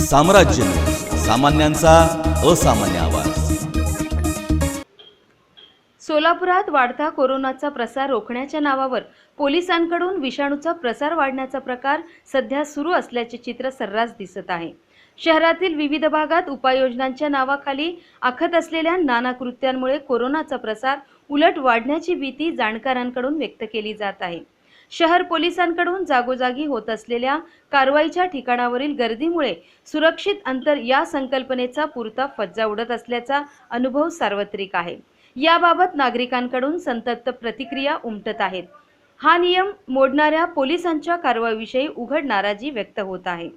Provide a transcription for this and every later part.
साम्राज्य न्यूज, सामान्यांचा असामान्य आवाज। सोलापुरात वाढता कोरोनाचा प्रसार रोखण्याच्या नावावर पोलिसांकडून विषाणूचा प्रसार वाढण्याचा प्रकार सध्या सुरू असल्याचे चित्र सर्रास दिसत आहे। शहरातील विविध भागात उपाययोजनांच्या नावाखाली आखत असलेल्या नाना कृत्यांमुळे कोरोनाचा प्रसार उलट वाढण्याची भीती जाणकारांकडून व्यक्त केली जात आहे। शहर पोलिसांकडून जागोजागी होत असलेल्या कारवाईच्या ठिकाणावरील गर्दीमुळे सुरक्षित अंतर या संकल्पनेचा पुरता फज्जा उडत असल्याचा अनुभव सार्वत्रिक आहे। याबाबत नागरिकांकडून संतप्त प्रतिक्रिया उमटत आहेत। हा नियम मोडणाऱ्या पोलिसांच्या कारवाईविषयी उघड नाराजी व्यक्त होत आहे।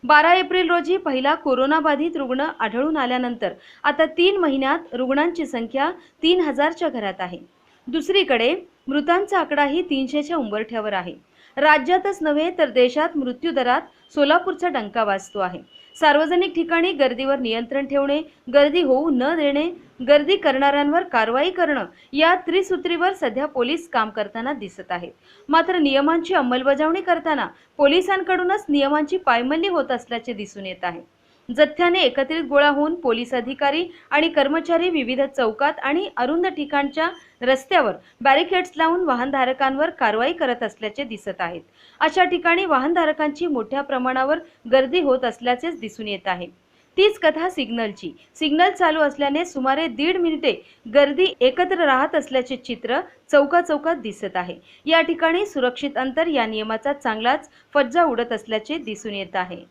12 एप्रिल रोजी पहिला कोरोनाबाधित रुग्ण आढळून आल्यानंतर आता 3 महिन्यात रुग्णांची संख्या 3000च्या घरात आहे। दुसरीकडे मृतांचा आकडाही 300च्या उंबरठ्यावर आहे। राज्यातच नव्हे तर देशात मृत्यूदरात सोलापूरचा डंका वाजतो आहे। सार्वजनिक ठिकाणी गर्दीवर नियंत्रण ठेवणे, गर्दी होऊ न देणे, गर्दी करणाऱ्यांवर कारवाई करणं या त्रिसूत्रीवर सध्या पोलीस काम करताना दिसत आहेत। मात्र नियमांची अंमलबजावणी करताना पोलिसांकडूनच नियमांची पायमल्ली होत असल्याचे दिसून येत आहे। जथ्याने एकत्रित गोळा होऊन पोलीस अधिकारी आणि कर्मचारी विविध चौकात आणि अरुंद ठिकाणच्या रस्त्यावर बॅरिकेड्स लावून वाहनधारकांवर कारवाई करत असल्याचे दिसत आहेत। अशा ठिकाणी वाहनधारकांची मोठ्या प्रमाणावर गर्दी होत असल्याचेच दिसून येत आहे। तीच कथा सिग्नलची। सिग्नल चालू असल्याने सुमारे 1.5 मिनिटे गर्दी एकत्र राहत असल्याचे चित्र चौकाचौकात दिसत आहे। या ठिकाणी सुरक्षित अंतर या नियमाचा चांगलाच फज्जा उडत असल्याचे दिसून येत आहे।